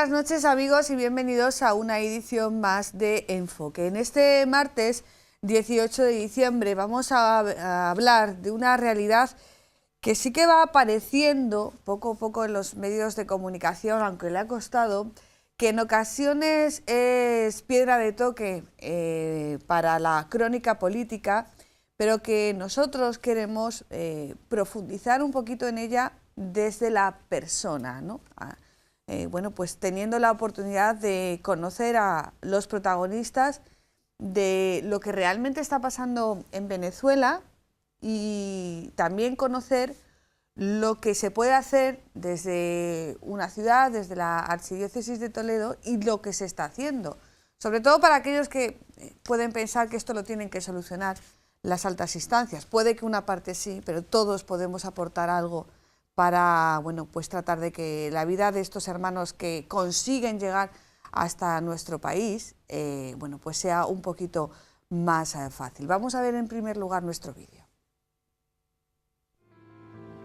buenas noches amigos y bienvenidos a una edición más de Enfoque. En este martes 18 de diciembre vamos a hablar de una realidad que sí que va apareciendo poco a poco en los medios de comunicación, aunque le ha costado, que en ocasiones es piedra de toque para la crónica política, pero que nosotros queremos profundizar un poquito en ella desde la persona, ¿no? Bueno, pues teniendo la oportunidad de conocer a los protagonistas de lo que realmente está pasando en Venezuela y también conocer lo que se puede hacer desde una ciudad, desde la Archidiócesis de Toledo y lo que se está haciendo. Sobre todo para aquellos que pueden pensar que esto lo tienen que solucionar las altas instancias. Puede que una parte sí, pero todos podemos aportar algo para, bueno, pues tratar de que la vida de estos hermanos que consiguen llegar hasta nuestro país, bueno, pues sea un poquito más fácil. Vamos a ver en primer lugar nuestro vídeo.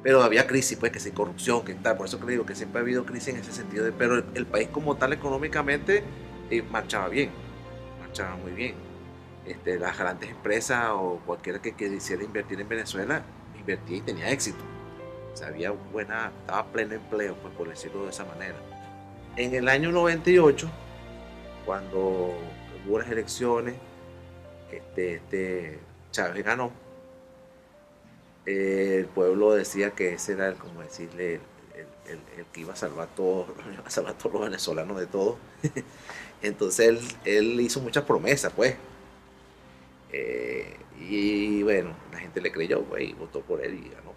Pero había crisis, pues, que sin corrupción, que tal, por eso que le digo que siempre ha habido crisis en ese sentido, pero el país como tal económicamente marchaba bien, marchaba muy bien. Las grandes empresas o cualquiera que quisiera invertir en Venezuela, invertía y tenía éxito. O sea, estaba pleno empleo, pues, por decirlo de esa manera. En el año 98, cuando hubo las elecciones, Chávez ganó. El pueblo decía que ese era, como decirle, el que iba a salvar todo, iba a salvar a todos los venezolanos de todo. Entonces él hizo muchas promesas, pues. Y bueno, la gente le creyó, pues, y votó por él y ganó.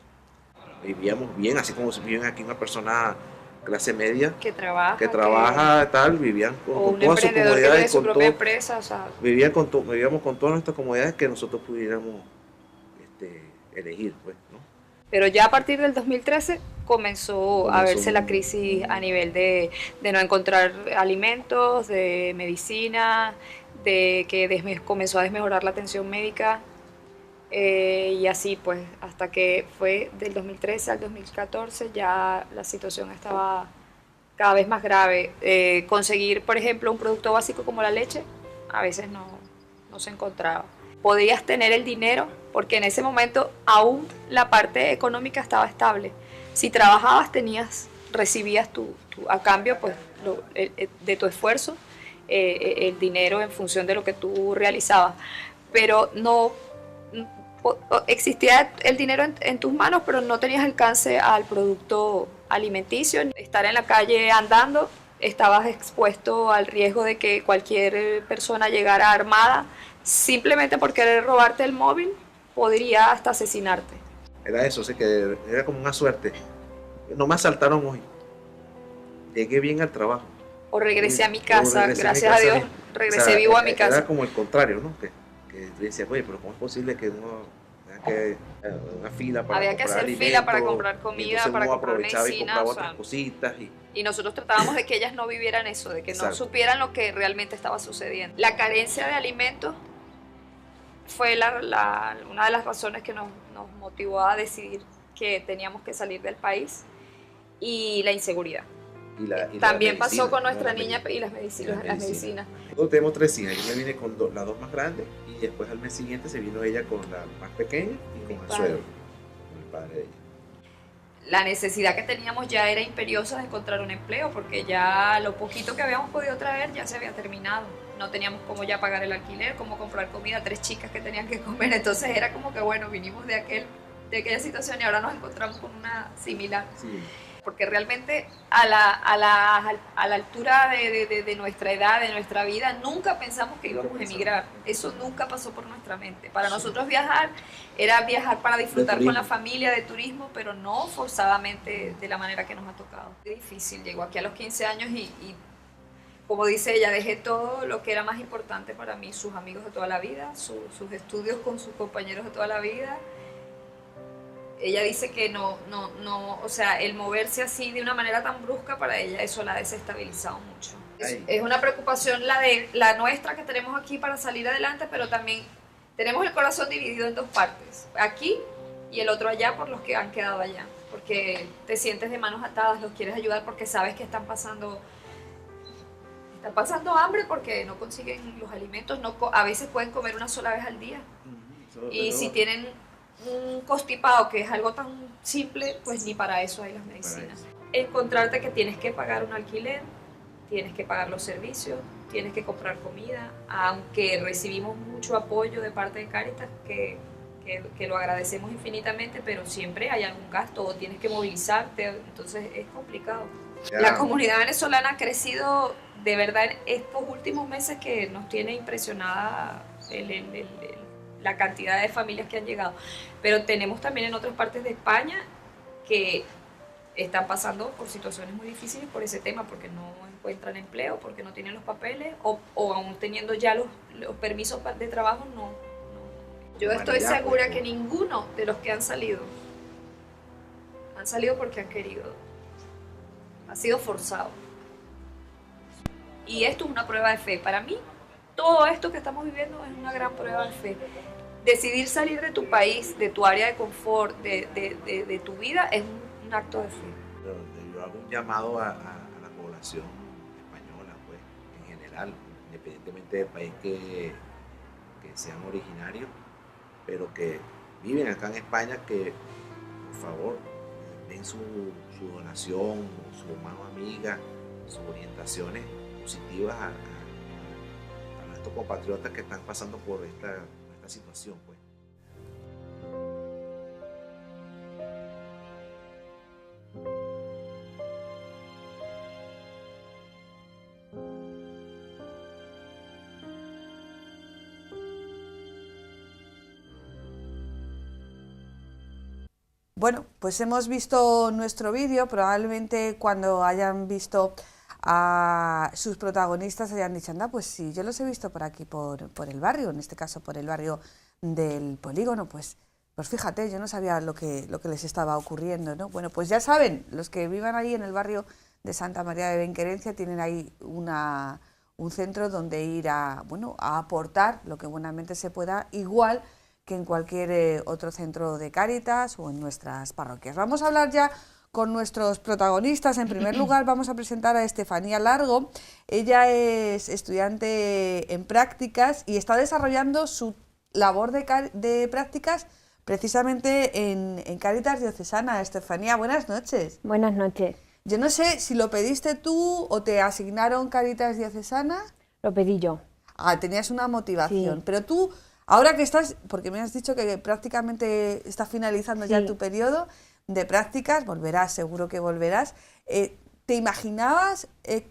Vivíamos bien, así como viven aquí una persona clase media que trabaja, tal, vivían con todas sus comodidades, con su propia empresa, o sea, vivíamos con todas nuestras comodidades que nosotros pudiéramos elegir, pues, ¿no? Pero ya a partir del 2013 comenzó a verse la crisis a nivel de no encontrar alimentos, de medicina, de que comenzó a desmejorar la atención médica, y así pues hasta que fue del 2013 al 2014 ya la situación estaba cada vez más grave. Conseguir, por ejemplo, un producto básico como la leche a veces no se encontraba. Podías tener el dinero porque en ese momento aún la parte económica estaba estable. Si trabajabas recibías a cambio pues, de tu esfuerzo el dinero en función de lo que tú realizabas. Pero no existía el dinero en tus manos, pero no tenías alcance al producto alimenticio. Estar en la calle andando, estabas expuesto al riesgo de que cualquier persona llegara armada simplemente por querer robarte el móvil, podría hasta asesinarte. Era eso, o sea, que era como una suerte. No me asaltaron hoy. Llegué bien al trabajo. O regresé a mi casa, gracias a Dios, regresé vivo a mi casa. Era como el contrario, ¿no? Que tú decías, oye, pero ¿cómo es posible que uno tenga que una fila para había que hacer alimentos, fila para comprar comida, para comprar medicina, y otras cositas y nosotros tratábamos de que ellas no vivieran eso, de que no supieran lo que realmente estaba sucediendo. La carencia de alimentos fue una de las razones que nos motivó a decidir que teníamos que salir del país, y la inseguridad. Y también pasó con nuestra niña y las medicinas. Nosotros tenemos 3 hijas. Yo me vine con las 2 más grandes y después al mes siguiente se vino ella con la más pequeña y con el suegro, con el padre de ella. La necesidad que teníamos ya era imperiosa de encontrar un empleo porque ya lo poquito que habíamos podido traer ya se había terminado. No teníamos cómo ya pagar el alquiler, cómo comprar comida, 3 chicas que tenían que comer. Entonces era como que bueno, vinimos de aquella situación y ahora nos encontramos con una similar. Sí. Porque realmente a la altura de nuestra edad, de nuestra vida, nunca pensamos que íbamos a emigrar. Eso nunca pasó por nuestra mente. Para nosotros viajar era viajar para disfrutar con la familia, de turismo, pero no forzadamente de la manera que nos ha tocado. Es difícil, llegó aquí a los 15 años y como dice ella, dejé todo lo que era más importante para mí, sus amigos de toda la vida, sus estudios con sus compañeros de toda la vida. Ella dice que no, o sea, el moverse así de una manera tan brusca para ella, eso la ha desestabilizado mucho. Es una preocupación la nuestra que tenemos aquí para salir adelante, pero también tenemos el corazón dividido en 2 partes, aquí y el otro allá por los que han quedado allá, porque te sientes de manos atadas, los quieres ayudar porque sabes que están pasando están pasando hambre porque no consiguen los alimentos, a veces pueden comer una sola vez al día. Y si tienen un constipado, que es algo tan simple, pues ni para eso hay las medicinas. Encontrarte que tienes que pagar un alquiler, tienes que pagar los servicios, tienes que comprar comida, aunque recibimos mucho apoyo de parte de Cáritas, que lo agradecemos infinitamente, pero siempre hay algún gasto o tienes que movilizarte, entonces es complicado. La comunidad venezolana ha crecido de verdad en estos últimos meses, que nos tiene impresionada la cantidad de familias que han llegado, pero tenemos también en otras partes de España que están pasando por situaciones muy difíciles por ese tema, porque no encuentran empleo, porque no tienen los papeles, o aún teniendo ya los permisos de trabajo, no. Yo estoy segura que ninguno de los que han salido porque han querido, ha sido forzado. Y esto es una prueba de fe. Para mí, todo esto que estamos viviendo es una gran prueba de fe. Decidir salir de tu país, de tu área de confort, de tu vida, es un acto de fe. Yo hago un llamado a la población española, pues, en general, independientemente del país que sean originarios, pero que viven acá en España, que por favor den su donación, su mano amiga, sus orientaciones positivas a nuestros compatriotas que están pasando por esta situación, pues. Bueno, pues hemos visto nuestro vídeo, probablemente cuando hayan visto a sus protagonistas hayan dicho, anda, pues sí, yo los he visto por aquí, por el barrio, en este caso por el barrio del Polígono, pues fíjate, yo no sabía lo que les estaba ocurriendo, ¿no? Bueno, pues ya saben, los que vivan ahí en el barrio de Santa María de Benquerencia tienen ahí un centro donde ir a aportar lo que buenamente se pueda, igual que en cualquier otro centro de Cáritas o en nuestras parroquias. Vamos a hablar ya con nuestros protagonistas. En primer lugar, vamos a presentar a Estefanía Largo. Ella es estudiante en prácticas y está desarrollando su labor de prácticas precisamente en Cáritas Diocesana. Estefanía, buenas noches. Buenas noches. Yo no sé si lo pediste tú o te asignaron Cáritas Diocesana. Lo pedí yo. Tenías una motivación, Sí. pero tú, ahora que estás, porque me has dicho que prácticamente está finalizando ya tu periodo de prácticas, volverás, seguro que volverás. ¿Te imaginabas,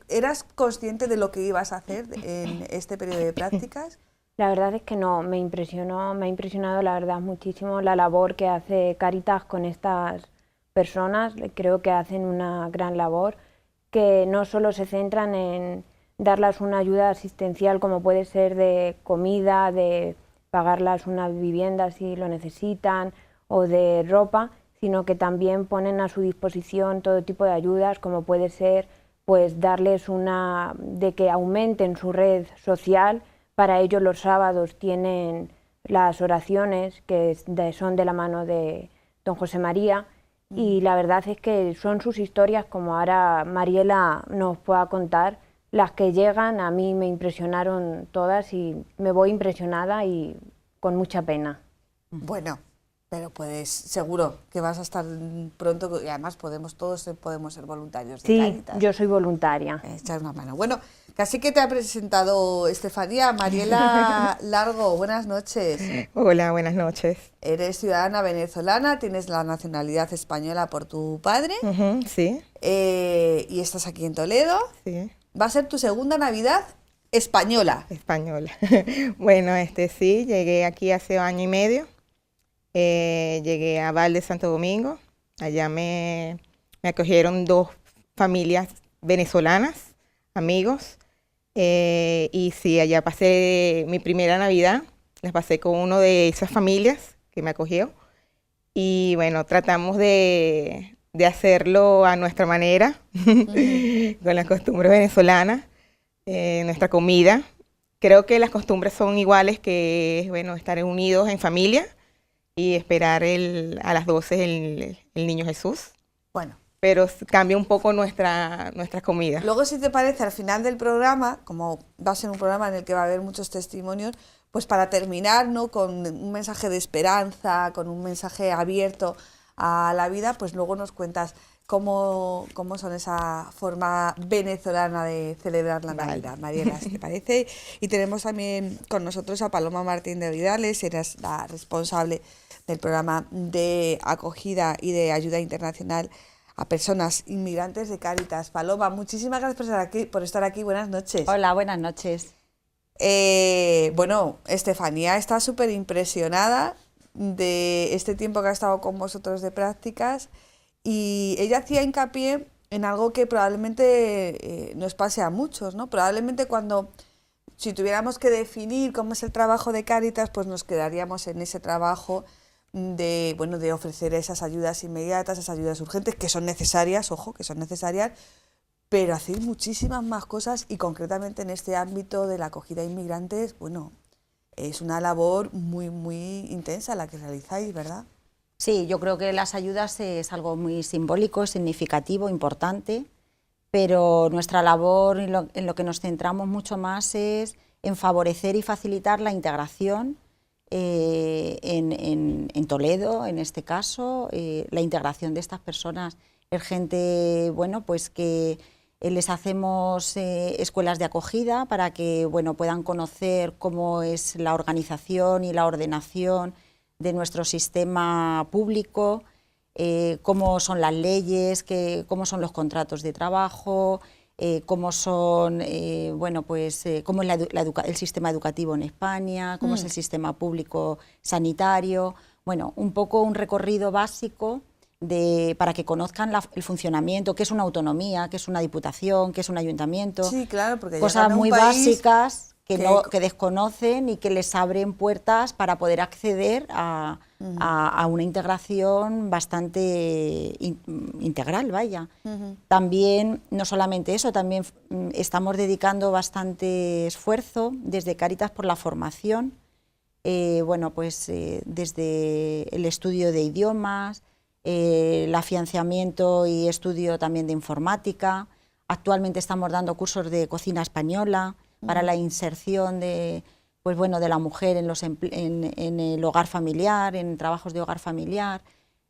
eras consciente de lo que ibas a hacer en este periodo de prácticas? La verdad es que no, me ha impresionado la verdad muchísimo la labor que hace Cáritas con estas personas. Creo que hacen una gran labor, que no solo se centran en darles una ayuda asistencial como puede ser de comida, de pagarlas una vivienda si lo necesitan o de ropa, sino que también ponen a su disposición todo tipo de ayudas, como puede ser pues darles de que aumenten su red social. Para ello los sábados tienen las oraciones que son de la mano de don José María, y la verdad es que son sus historias, como ahora Mariela nos pueda contar, las que llegan. A mí me impresionaron todas y me voy impresionada y con mucha pena. Bueno, pero pues seguro que vas a estar pronto, y además todos podemos ser voluntarios de Sí, Cáritas. yo soy voluntaria. Echar una mano. Bueno, casi que te ha presentado Estefanía. Mariela Largo, buenas noches. Hola, buenas noches. Eres ciudadana venezolana, tienes la nacionalidad española por tu padre. Sí. Y estás aquí en Toledo. Sí. Va a ser tu segunda Navidad española. Española. Bueno, sí, llegué aquí hace 1 año y medio. Llegué a Val de Santo Domingo. Allá me acogieron 2 familias venezolanas, amigos. Y sí, allá pasé mi primera Navidad. La pasé con uno de esas familias que me acogió. Y bueno, tratamos de hacerlo a nuestra manera, con las costumbres venezolanas, nuestra comida. Creo que las costumbres son iguales, que bueno, estar unidos en familia y esperar a las 12 el niño Jesús. Bueno, pero cambia un poco nuestra comida. Luego, si te parece, al final del programa, como va a ser un programa en el que va a haber muchos testimonios, pues para terminar, ¿no?, con un mensaje de esperanza, con un mensaje abierto a la vida, pues luego nos cuentas cómo son esa forma venezolana de celebrar la Navidad. Mariela, ¿te parece? Y tenemos también con nosotros a Paloma Martín de Vidales, eres la responsable del programa de acogida y de ayuda internacional a personas inmigrantes de Cáritas. Paloma, muchísimas gracias por estar aquí. Buenas noches. Hola, buenas noches. Bueno, Estefanía está súper impresionada de este tiempo que ha estado con vosotros de prácticas, y ella hacía hincapié en algo que probablemente nos pase a muchos, ¿no? Probablemente si tuviéramos que definir cómo es el trabajo de Cáritas, pues nos quedaríamos en ese trabajo de ofrecer esas ayudas inmediatas, esas ayudas urgentes, que son necesarias, ojo, que son necesarias, pero hacer muchísimas más cosas, y concretamente en este ámbito de la acogida a inmigrantes, bueno, es una labor muy, muy intensa la que realizáis, ¿verdad? Sí, yo creo que las ayudas es algo muy simbólico, significativo, importante, pero nuestra labor en lo que nos centramos mucho más es en favorecer y facilitar la integración en Toledo, en este caso, la integración de estas personas. Es gente, bueno, pues que les hacemos escuelas de acogida para que, bueno, puedan conocer cómo es la organización y la ordenación de nuestro sistema público, cómo son las leyes, cómo son los contratos de trabajo, cómo son, cómo es el sistema educativo en España, cómo es el sistema público sanitario. Bueno, un poco un recorrido básico para que conozcan el funcionamiento, qué es una autonomía, qué es una diputación, qué es un ayuntamiento. Sí, claro, porque cosas muy básicas que desconocen y que les abren puertas para poder acceder a una integración bastante integral, vaya. También, no solamente eso, también estamos dedicando bastante esfuerzo desde Cáritas por la formación, desde el estudio de idiomas, el afianzamiento y estudio también de informática. Actualmente estamos dando cursos de cocina española para la inserción de la mujer en el hogar familiar, en trabajos de hogar familiar.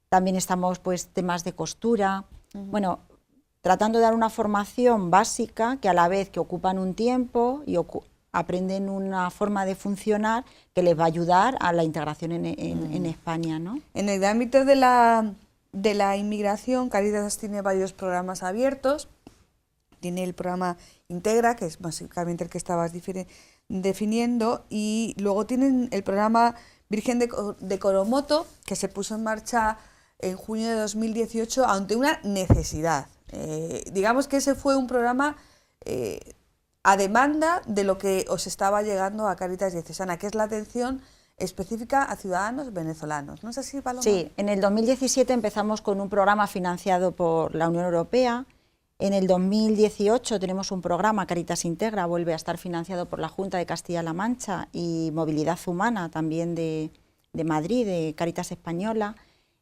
También estamos temas de costura. Bueno, tratando de dar una formación básica que a la vez que ocupan un tiempo y aprenden una forma de funcionar que les va a ayudar a la integración en España, ¿no? En el ámbito de la inmigración, Cáritas tiene varios programas abiertos. Tiene el programa Integra, que es básicamente el que estabas definiendo, y luego tienen el programa Virgen de Coromoto, que se puso en marcha en junio de 2018 ante una necesidad. Digamos que ese fue un programa a demanda de lo que os estaba llegando a Cáritas Diocesana, que es la atención específica a ciudadanos venezolanos. ¿No es así, Paloma? Sí, en el 2017 empezamos con un programa financiado por la Unión Europea. En el 2018 tenemos un programa, Cáritas Integra, vuelve a estar financiado por la Junta de Castilla-La Mancha, y Movilidad Humana también de Madrid, de Cáritas Española.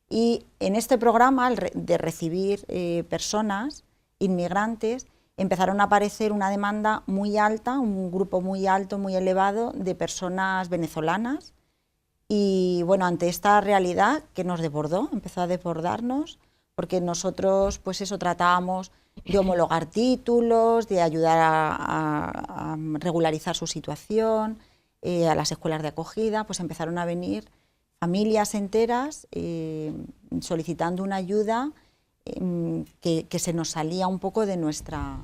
Y en este programa, de recibir personas inmigrantes, empezaron a aparecer una demanda muy alta, un grupo muy alto, muy elevado de personas venezolanas. Y bueno, ante esta realidad que nos desbordó, empezó a desbordarnos, porque nosotros tratábamos de homologar títulos, de ayudar a regularizar su situación, a las escuelas de acogida, pues empezaron a venir familias enteras solicitando una ayuda que se nos salía un poco de nuestra...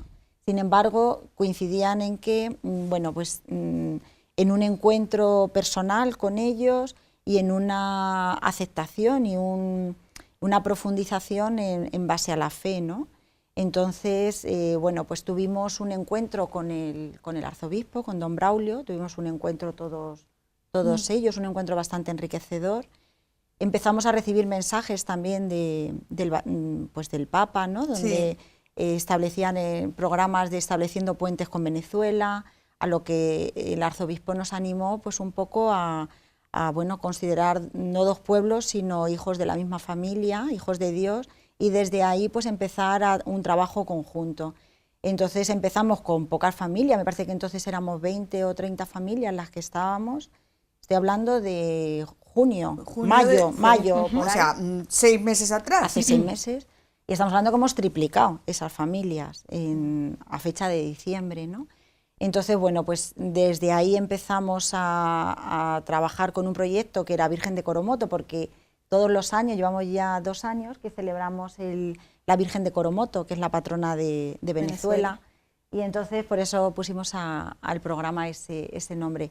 Sin embargo, coincidían en que, en un encuentro personal con ellos y en una aceptación y una profundización en base a la fe, ¿no? Entonces, tuvimos un encuentro con el arzobispo, con don Braulio, tuvimos un encuentro todos ellos, un encuentro bastante enriquecedor. Empezamos a recibir mensajes también del Papa, ¿no? Donde establecían programas de estableciendo puentes con Venezuela, a lo que el arzobispo nos animó un poco a considerar no dos pueblos, sino hijos de la misma familia, hijos de Dios, y desde ahí pues empezar un trabajo conjunto. Entonces empezamos con pocas familias, me parece que entonces éramos 20 o 30 familias las que estábamos, estoy hablando de junio mayo, o sea, 6 meses atrás. Hace 6 meses, y estamos hablando que hemos triplicado esas familias a fecha de diciembre, ¿no? Entonces, bueno, pues desde ahí empezamos a trabajar con un proyecto que era Virgen de Coromoto, porque todos los años, llevamos ya 2 años que celebramos la Virgen de Coromoto, que es la patrona de Venezuela, y entonces por eso pusimos al programa ese nombre.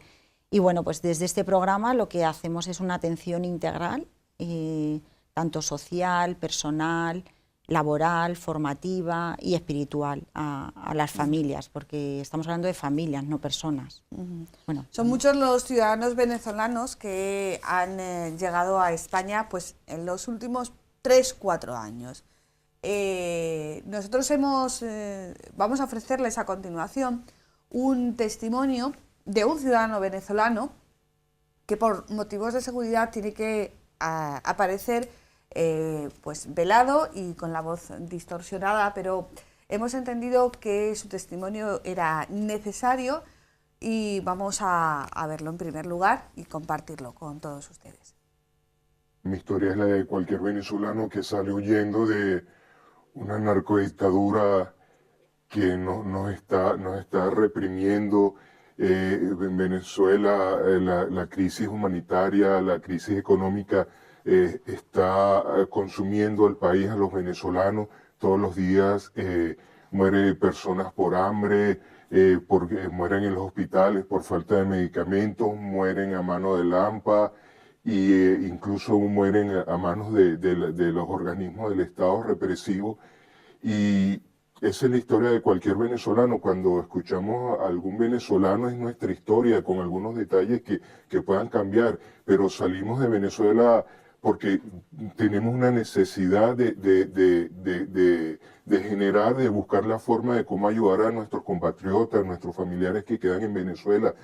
Y bueno, pues desde este programa lo que hacemos es una atención integral, tanto social, personal, laboral, formativa y espiritual a las familias, porque estamos hablando de familias, no personas. Bueno, son muchos los ciudadanos venezolanos que han llegado a España pues, en los últimos 3-4 años. Nosotros vamos a ofrecerles a continuación un testimonio de un ciudadano venezolano que por motivos de seguridad tiene que aparecer pues velado y con la voz distorsionada, pero hemos entendido que su testimonio era necesario y vamos a verlo en primer lugar y compartirlo con todos ustedes. Mi historia es la de cualquier venezolano que sale huyendo de una narcodictadura que nos está reprimiendo. En Venezuela la crisis humanitaria, la crisis económica está consumiendo el país, a los venezolanos. Todos los días mueren personas por hambre, porque mueren en los hospitales por falta de medicamentos, mueren a mano de Lampa incluso mueren a manos de los organismos del Estado represivo. Y esa es la historia de cualquier venezolano. Cuando escuchamos a algún venezolano es nuestra historia, con algunos detalles que puedan cambiar, pero salimos de Venezuela porque tenemos una necesidad de generar, de buscar la forma de cómo ayudar a nuestros compatriotas, a nuestros familiares que quedan en Venezuela.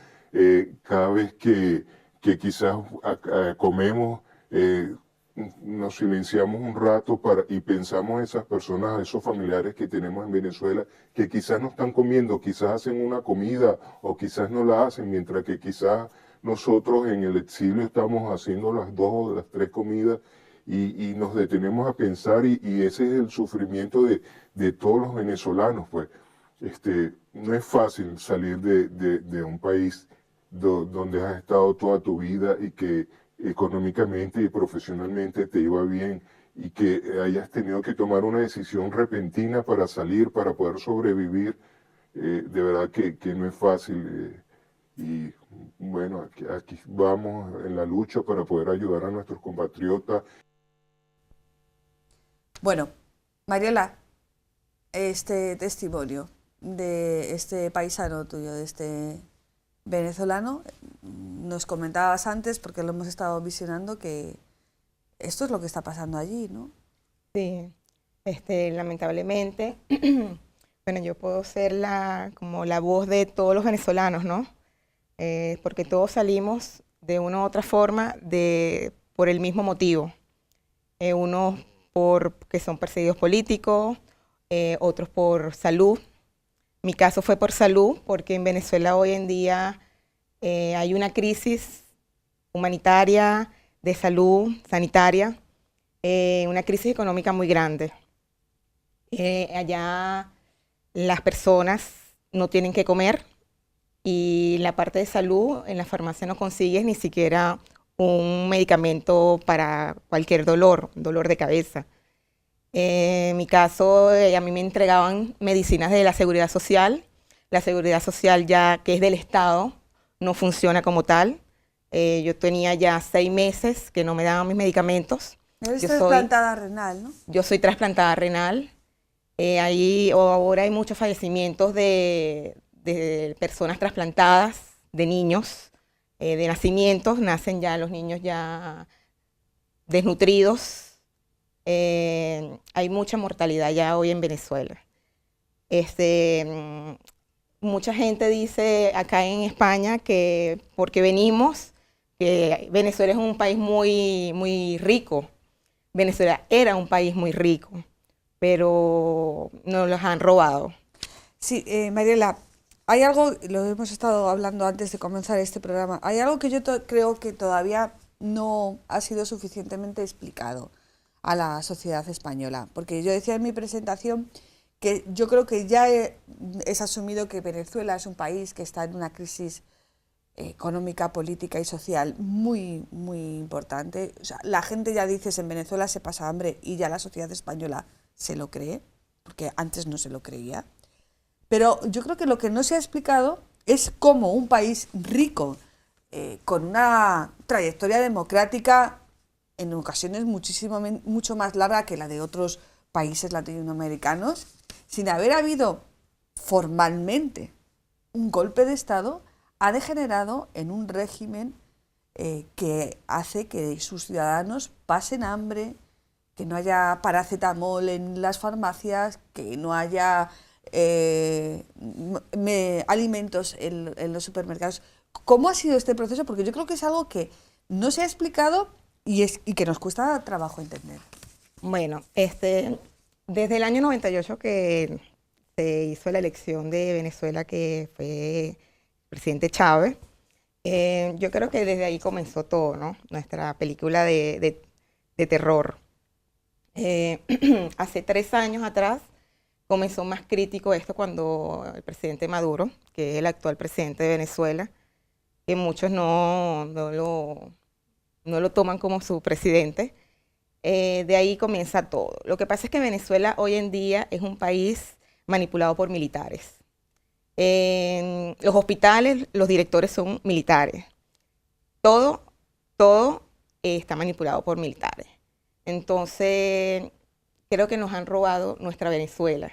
Cada vez que quizás comemos, nos silenciamos un rato y pensamos en esas personas, a esos familiares que tenemos en Venezuela, que quizás no están comiendo, quizás hacen una comida o quizás no la hacen, mientras que quizás nosotros en el exilio estamos haciendo las 2 o las 3 comidas y nos detenemos a pensar y ese es el sufrimiento de todos los venezolanos. Pues no es fácil salir de un país donde has estado toda tu vida y que económicamente y profesionalmente te iba bien y que hayas tenido que tomar una decisión repentina para salir, para poder sobrevivir. De verdad que no es fácil. Y bueno, aquí vamos en la lucha para poder ayudar a nuestros compatriotas. Bueno, Mariela, este testimonio de este paisano tuyo, de este venezolano, nos comentabas antes, porque lo hemos estado visionando, que esto es lo que está pasando allí, ¿no? Sí, lamentablemente, bueno, yo puedo ser como la voz de todos los venezolanos, ¿no? Porque todos salimos de una u otra forma por el mismo motivo. Unos porque son perseguidos políticos, otros por salud. Mi caso fue por salud, porque en Venezuela hoy en día hay una crisis humanitaria, de salud, sanitaria, una crisis económica muy grande. Allá las personas no tienen que comer y la parte de salud, en la farmacia no consigues ni siquiera un medicamento para cualquier dolor de cabeza. En mi caso, a mí me entregaban medicinas de la Seguridad Social. La Seguridad Social, ya que es del Estado, no funciona como tal. Yo tenía ya 6 meses que no me daban mis medicamentos. Eres trasplantada renal, ¿no? Yo soy trasplantada renal. Ahora hay muchos fallecimientos de personas trasplantadas, de niños, de nacimientos. Nacen ya los niños ya desnutridos. Hay mucha mortalidad ya hoy en Venezuela. Mucha gente dice acá en España que porque venimos, que Venezuela es un país muy, muy rico. Venezuela era un país muy rico. pero nos los han robado. Sí, Mariela, hay algo, lo hemos estado hablando antes de comenzar este programa, hay algo que yo creo que todavía no ha sido suficientemente explicado a la sociedad española, porque yo decía en mi presentación que yo creo que ya es asumido que Venezuela es un país que está en una crisis económica, política y social muy, muy importante. O sea, la gente ya dice, en Venezuela se pasa hambre, y ya la sociedad española se lo cree, porque antes no se lo creía. Pero yo creo que lo que no se ha explicado es cómo un país rico, con una trayectoria democrática en ocasiones mucho más larga que la de otros países latinoamericanos, sin haber habido formalmente un golpe de Estado, ha degenerado en un régimen que hace que sus ciudadanos pasen hambre, que no haya paracetamol en las farmacias, que no haya alimentos en los supermercados. ¿Cómo ha sido este proceso? Porque yo creo que es algo que no se ha explicado y que nos cuesta trabajo entender. Bueno, desde el año 98 que se hizo la elección de Venezuela, que fue el presidente Chávez, yo creo que desde ahí comenzó todo, ¿no? Nuestra película de terror. Hace 3 años atrás comenzó más crítico esto cuando el presidente Maduro, que es el actual presidente de Venezuela, que muchos no lo toman como su presidente, de ahí comienza todo. Lo que pasa es que Venezuela hoy en día es un país manipulado por militares. En los hospitales los directores son militares. Todo está manipulado por militares. Entonces, creo que nos han robado nuestra Venezuela.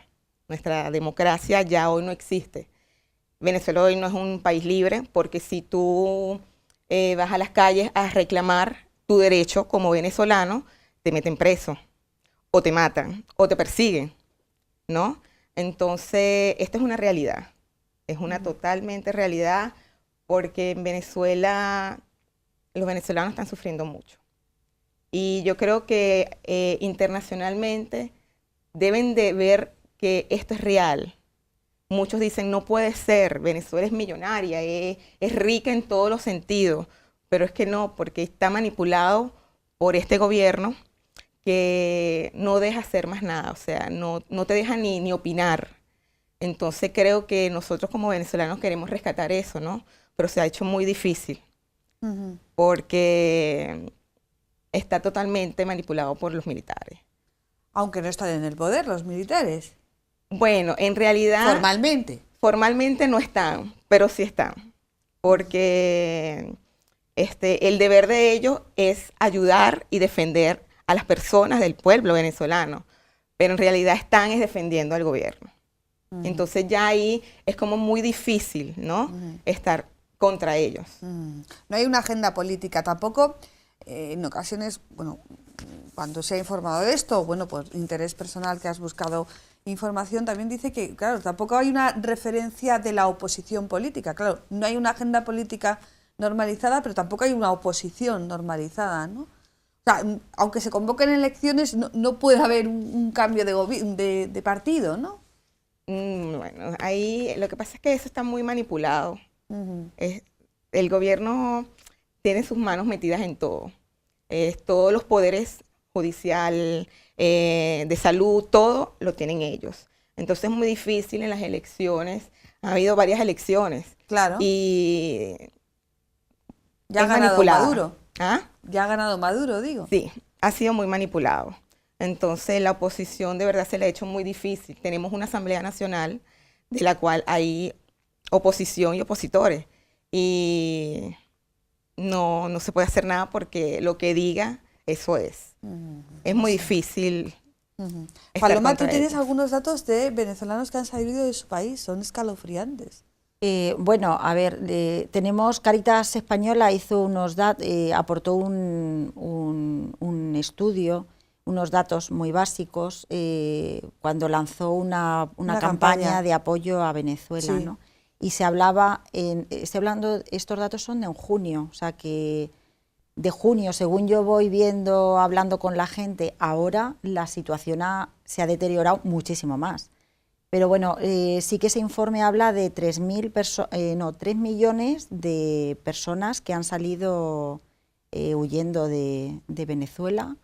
Nuestra democracia ya hoy no existe. Venezuela hoy no es un país libre, porque si tú vas a las calles a reclamar tu derecho como venezolano, te meten preso, o te matan, o te persiguen, ¿no? Entonces, esta es una realidad. Es una totalmente realidad, porque en Venezuela los venezolanos están sufriendo mucho. Y yo creo que internacionalmente deben de ver que esto es real. Muchos dicen, no puede ser, Venezuela es millonaria, es rica en todos los sentidos, pero es que no, porque está manipulado por este gobierno que no deja hacer más nada, o sea, no te deja ni opinar. Entonces creo que nosotros como venezolanos queremos rescatar eso, ¿no? Pero se ha hecho muy difícil, porque está totalmente manipulado por los militares. Aunque no están en el poder los militares. Bueno, en realidad... Formalmente no están, pero sí están. Porque el deber de ellos es ayudar y defender a las personas del pueblo venezolano. Pero en realidad están defendiendo al gobierno. Entonces ya ahí es como muy difícil, ¿no? Estar contra ellos. No hay una agenda política tampoco. En ocasiones, bueno, cuando se ha informado de esto, bueno, por interés personal que has buscado información, también dice que, claro, tampoco hay una referencia de la oposición política. Claro, no hay una agenda política normalizada, pero tampoco hay una oposición normalizada, ¿no? O sea, aunque se convoquen elecciones, no puede haber un cambio de partido, ¿no? Bueno, ahí lo que pasa es que eso está muy manipulado. El gobierno tiene sus manos metidas en todo. Todos los poderes judicial, de salud, todo lo tienen ellos. Entonces es muy difícil en las elecciones. Ha habido varias elecciones. Claro. Y ya ha ganado Maduro. ¿Ah? Ya ha ganado Maduro, digo. Sí, ha sido muy manipulado. Entonces la oposición de verdad se le ha hecho muy difícil. Tenemos una Asamblea Nacional de la cual hay oposición y opositores. Y no se puede hacer nada porque lo que diga, eso es. Es muy difícil. Paloma, ¿tú tienes algunos datos de venezolanos que han salido de su país? Son escalofriantes. Bueno, a ver, tenemos Cáritas Española hizo aportó un estudio, unos datos muy básicos cuando lanzó una campaña de apoyo a Venezuela, sí. ¿No? Y se hablaba, estos datos son de en junio, o sea que de junio, según yo voy viendo, hablando con la gente, ahora la situación se ha deteriorado muchísimo más. Pero bueno, sí que ese informe habla de 3 millones de personas que han salido huyendo de Venezuela.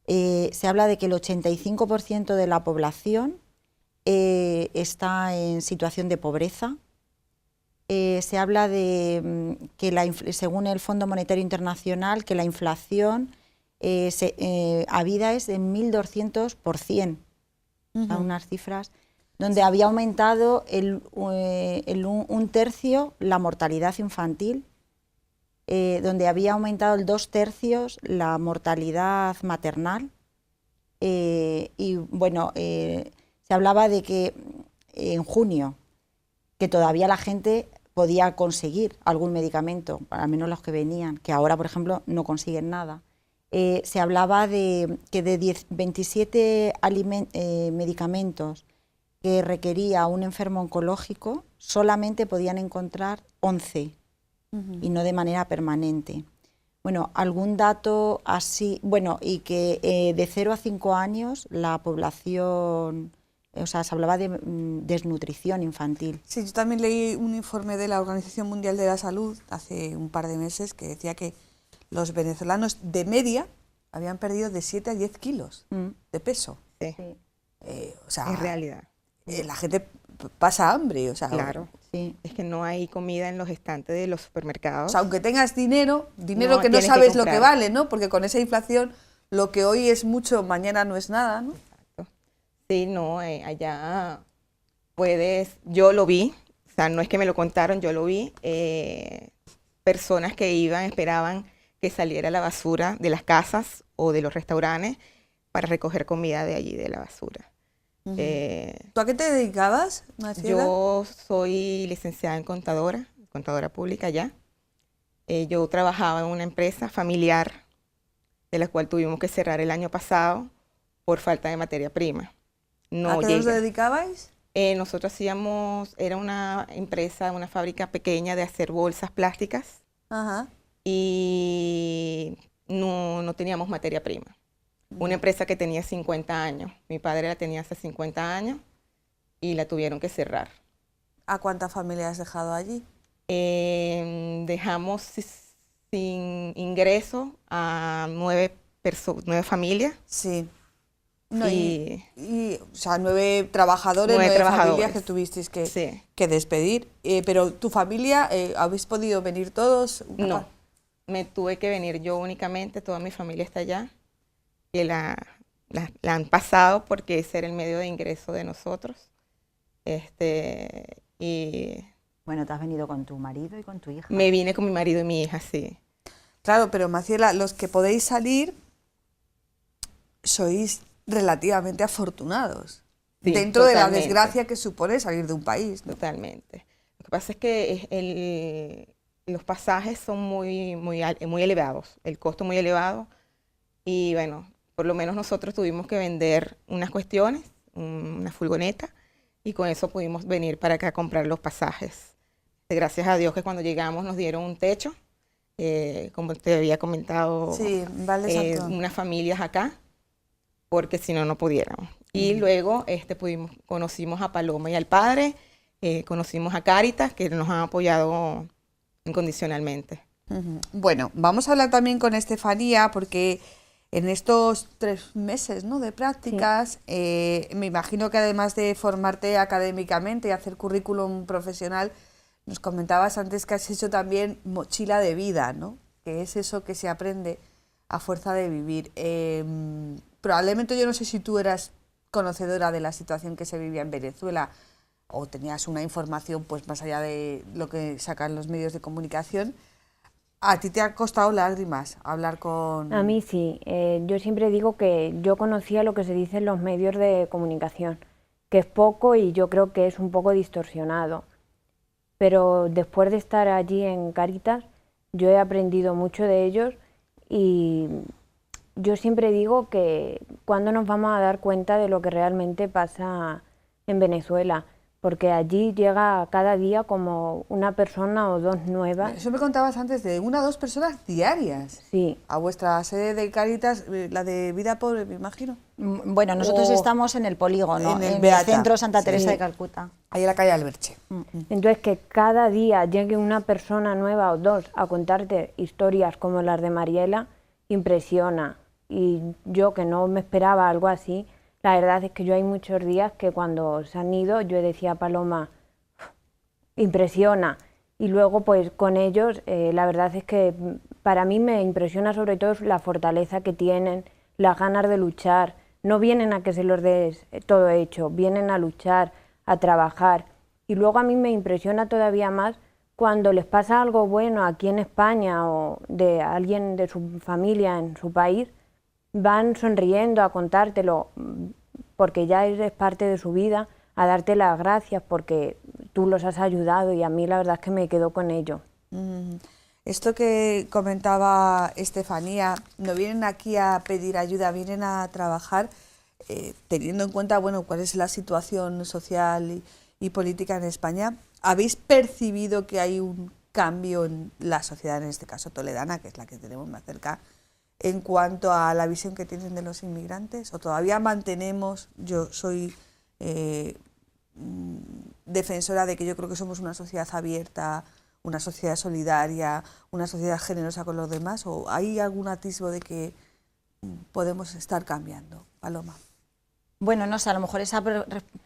Se habla de que el 85% de la población está en situación de pobreza. Se habla de que, según el Fondo Monetario Internacional, que la inflación habida es de 1.200%, unas cifras donde había aumentado un tercio la mortalidad infantil, donde había aumentado el 2/3 la mortalidad maternal. Y bueno, se hablaba de que en junio, que todavía la gente podía conseguir algún medicamento, al menos los que venían, que ahora, por ejemplo, no consiguen nada. Se hablaba de que de 27 medicamentos que requería un enfermo oncológico, solamente podían encontrar 11, y no de manera permanente. Bueno, algún dato así, bueno, y que de 0 a 5 años la población, o sea, se hablaba de desnutrición infantil. Sí, yo también leí un informe de la Organización Mundial de la Salud hace un par de meses que decía que los venezolanos de media habían perdido de 7 a 10 kilos de peso. Sí. O sea, Es realidad. La gente pasa hambre, o sea, Claro, sí. Es que no hay comida en los estantes de los supermercados. o sea, aunque tengas dinero No, que no tienes que sabes lo que comprar. vale, ¿no? Porque con esa inflación lo que hoy es mucho, mañana no es nada, ¿no? Sí, no, allá yo lo vi, o sea, no es que me lo contaron, yo lo vi, personas que esperaban que saliera la basura de las casas o de los restaurantes para recoger comida de allí, de la basura. ¿Tú a qué te dedicabas, Maciela? Yo soy licenciada en contadora pública ya. Yo trabajaba en una empresa familiar de la cual tuvimos que cerrar el año pasado por falta de materia prima. No ¿A qué os llega. dedicabais? Nosotros era una empresa, una fábrica pequeña de hacer bolsas plásticas Ajá. y no teníamos materia prima. Una empresa que tenía 50 años. Mi padre la tenía hace 50 años y la tuvieron que cerrar. ¿A cuántas familias has dejado allí? Dejamos sin ingreso a 9 familias. Sí. No, Y- o sea, 9 trabajadores, 9 9 familias trabajadores. que tuvisteis Sí. que despedir. Pero tu familia, ¿habéis podido venir todos? No, me tuve que venir yo únicamente, toda mi familia está allá, que la han pasado porque ese era el medio de ingreso de nosotros. Y Bueno, te has venido con tu marido y con tu hija. me vine con mi marido y mi hija, sí. Claro, pero Maciela, los que podéis salir sois relativamente afortunados. Sí, dentro de la totalmente. desgracia que supone salir de un país, ¿no? Totalmente. Lo que pasa es que los pasajes son muy elevados, el costo muy elevado. Y bueno, por lo menos nosotros tuvimos que vender unas cuestiones, una furgoneta, y con eso pudimos venir para acá a comprar los pasajes. Gracias a Dios que cuando llegamos nos dieron un techo, como te había comentado, Sí, vale, Santo. unas familias acá, porque si no, no pudiéramos. Y luego conocimos a Paloma y al padre, conocimos a Cáritas, que nos han apoyado incondicionalmente. Bueno, vamos a hablar también con Estefanía, porque en estos 3 meses, ¿no?, de prácticas, me imagino que además de formarte académicamente y hacer currículum profesional, nos comentabas antes que has hecho también mochila de vida, ¿no?, que es eso que se aprende a fuerza de vivir. Probablemente, yo no sé si tú eras conocedora de la situación que se vivía en Venezuela o tenías una información pues más allá de lo que sacan los medios de comunicación. ¿A ti te ha costado lágrimas hablar con...? A mí sí. Yo siempre digo que yo conocía lo que se dice en los medios de comunicación, que es poco y yo creo que es un poco distorsionado. Pero después de estar allí en Cáritas, yo he aprendido mucho de ellos y yo siempre digo que cuando nos vamos a dar cuenta de lo que realmente pasa en Venezuela, porque allí llega cada día como una persona o dos nuevas. Eso me contabas antes, de 1 o 2 personas diarias. Sí. A vuestra sede de Cáritas, la de Vida Pobre, me imagino. Bueno, nosotros estamos en el polígono, en el el Beata. centro Santa Teresa Sí. de Calcuta. Ahí en la calle Alberche. Entonces, que cada día llegue una persona nueva o dos a contarte historias como las de Mariela, impresiona. Y yo, que no me esperaba algo así, la verdad es que yo hay muchos días que cuando se han ido, yo decía a Paloma, impresiona. Y luego, pues con ellos, la verdad es que para mí me impresiona sobre todo la fortaleza que tienen, las ganas de luchar. No vienen a que se los des todo hecho, vienen a luchar, a trabajar. Y luego a mí me impresiona todavía más cuando les pasa algo bueno aquí en España o de alguien de su familia en su país, van sonriendo a contártelo porque ya eres parte de su vida, a darte las gracias porque tú los has ayudado, y a mí la verdad es que me quedo con ello. Esto que comentaba Estefanía, no vienen aquí a pedir ayuda, vienen a trabajar teniendo en cuenta, bueno, cuál es la situación social y política en España. ¿Habéis percibido que hay un cambio en la sociedad, en este caso toledana, que es la que tenemos más cerca, en cuanto a la visión que tienen de los inmigrantes? ¿O todavía mantenemos, yo soy defensora de que yo creo que somos una sociedad abierta, una sociedad solidaria, una sociedad generosa con los demás? ¿O hay algún atisbo de que podemos estar cambiando? Paloma. Bueno, no sé, a lo mejor esa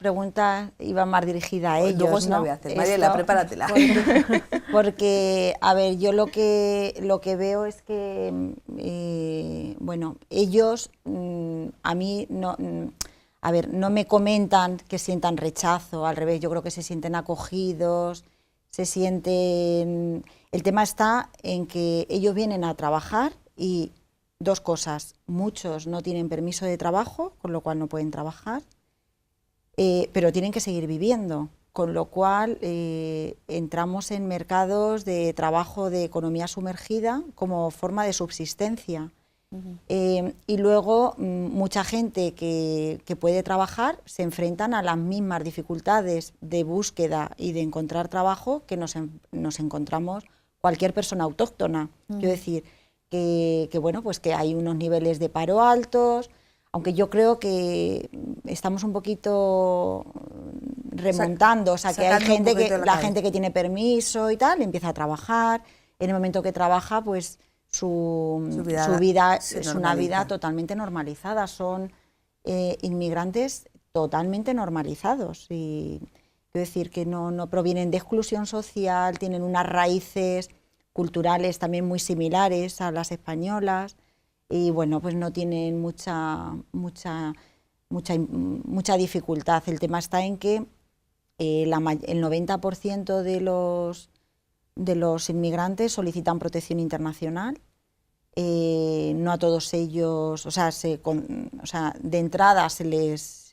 pregunta iba más dirigida a ellos, Luego se la ¿no? voy a hacer. Mariela, prepáratela. Porque, a ver, yo lo que veo es que, bueno, ellos a mí no, a ver, no me comentan que sientan rechazo, al revés, yo creo que se sienten acogidos, se sienten... El tema está en que ellos vienen a trabajar y... Dos cosas, muchos no tienen permiso de trabajo, con lo cual no pueden trabajar, pero tienen que seguir viviendo, con lo cual entramos en mercados de trabajo de economía sumergida como forma de subsistencia. Y luego mucha gente que puede trabajar se enfrentan a las mismas dificultades de búsqueda y de encontrar trabajo que nos encontramos cualquier persona autóctona. Quiero decir, que bueno, pues que hay unos niveles de paro altos, aunque yo creo que estamos un poquito remontando, o sea, que hay gente la gente que tiene permiso y tal, empieza a trabajar, en el momento que trabaja, pues su vida es una vida totalmente normalizada, son inmigrantes totalmente normalizados, y quiero decir que no provienen de exclusión social, tienen unas raíces culturales también muy similares a las españolas, y bueno, pues no tienen mucha dificultad. El tema está en que el 90% de los inmigrantes solicitan protección internacional. No a todos ellos, o sea, de entrada se les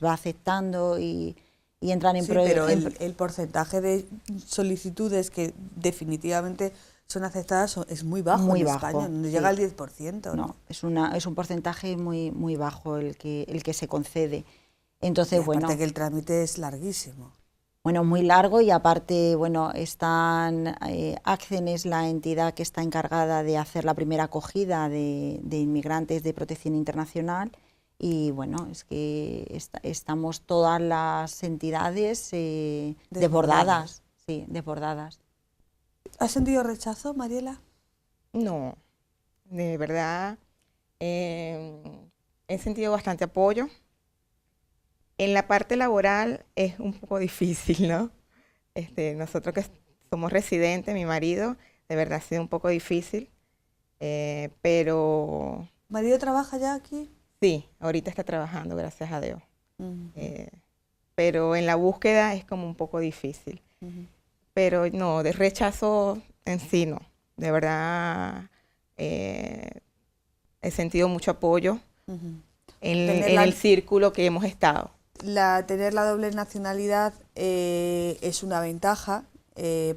va aceptando y entran en... Sí, pero el porcentaje de solicitudes que definitivamente son aceptadas es muy bajo en España, no llega al 10%. No, es un porcentaje muy, muy bajo el que se concede. Entonces, y aparte bueno, que el trámite es larguísimo. Bueno, muy largo, y aparte, bueno, Accen es la entidad que está encargada de hacer la primera acogida de inmigrantes de protección internacional. Y bueno, es que estamos todas las entidades desbordadas. Sí, desbordadas. ¿Has sentido rechazo, Mariela? No, de verdad he sentido bastante apoyo. En la parte laboral es un poco difícil, ¿no? Nosotros que somos residentes, mi marido, de verdad ha sido un poco difícil, pero... ¿Marido trabaja ya aquí? Sí, ahorita está trabajando, gracias a Dios. Pero en la búsqueda es como un poco difícil. Pero no, de rechazo en sí no. De verdad he sentido mucho apoyo en el círculo que hemos estado. Tener la doble nacionalidad es una ventaja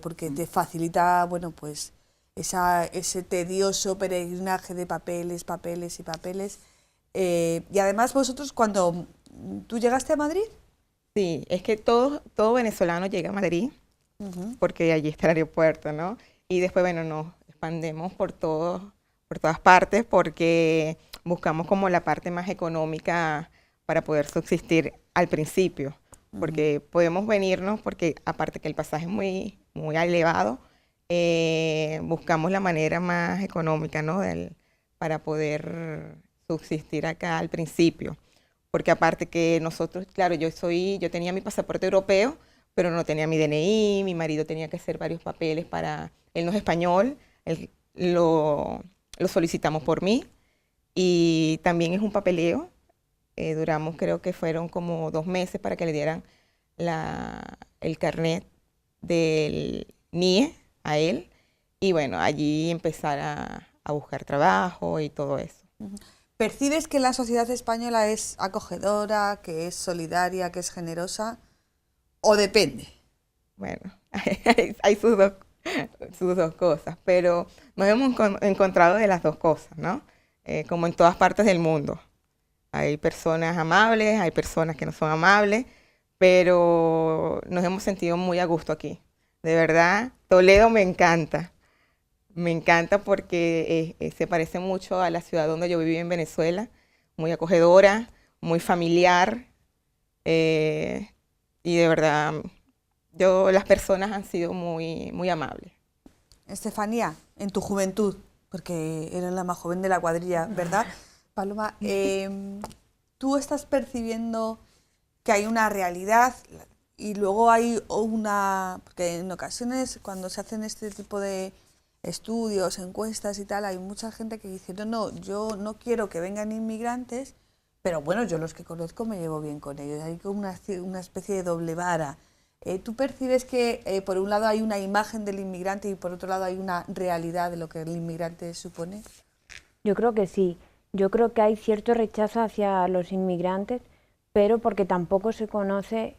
porque te facilita, bueno, pues ese tedioso peregrinaje de papeles. Y además vosotros, cuando tú llegaste a Madrid, Sí, es que todo venezolano llega a Madrid porque allí está el aeropuerto, ¿no? Y después, bueno, nos expandemos por todas partes porque buscamos como la parte más económica para poder subsistir al principio, porque podemos venirnos, porque aparte que el pasaje es muy, muy elevado, buscamos la manera más económica, ¿no? Para poder subsistir acá al principio. Porque aparte que nosotros, claro, yo tenía mi pasaporte europeo, pero no tenía mi DNI, mi marido tenía que hacer varios papeles él no es español, él lo solicitamos por mí, y también es un papeleo. Duramos, creo que fueron como 2 meses para que le dieran el carnet del NIE a él, y bueno, allí empezar a buscar trabajo y todo eso. ¿Percibes que la sociedad española es acogedora, que es solidaria, que es generosa? ¿O depende? Bueno, hay sus dos cosas, pero nos hemos encontrado de las dos cosas, ¿no? Como en todas partes del mundo. Hay personas amables, hay personas que no son amables, pero nos hemos sentido muy a gusto aquí. De verdad, Toledo me encanta. Me encanta porque se parece mucho a la ciudad donde yo viví en Venezuela, muy acogedora, muy familiar, y de verdad, las personas han sido muy, muy amables. Estefanía, en tu juventud, porque eres la más joven de la cuadrilla, ¿verdad? Paloma, tú estás percibiendo que hay una realidad y luego hay porque en ocasiones cuando se hacen este tipo de estudios, encuestas y tal, hay mucha gente que dice, no, yo no quiero que vengan inmigrantes, pero bueno, yo los que conozco me llevo bien con ellos, hay como una especie de doble vara. ¿Tú percibes que por un lado hay una imagen del inmigrante y por otro lado hay una realidad de lo que el inmigrante supone? Yo creo que sí, yo creo que hay cierto rechazo hacia los inmigrantes, pero porque tampoco se conoce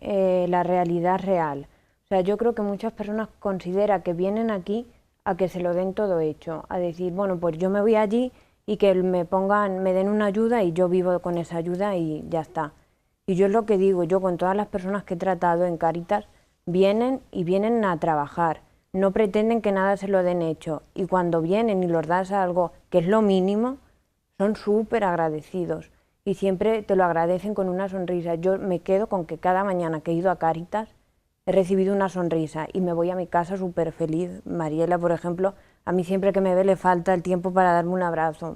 la realidad real. O sea, yo creo que muchas personas consideran que vienen aquí a que se lo den todo hecho, a decir, bueno, pues yo me voy allí y que me den una ayuda y yo vivo con esa ayuda y ya está. Y yo es lo que digo, yo con todas las personas que he tratado en Cáritas, vienen a trabajar, no pretenden que nada se lo den hecho, y cuando vienen y les das algo que es lo mínimo, son súper agradecidos y siempre te lo agradecen con una sonrisa. Yo me quedo con que cada mañana que he ido a Cáritas he recibido una sonrisa y me voy a mi casa súper feliz. Mariela, por ejemplo, a mí siempre que me ve le falta el tiempo para darme un abrazo.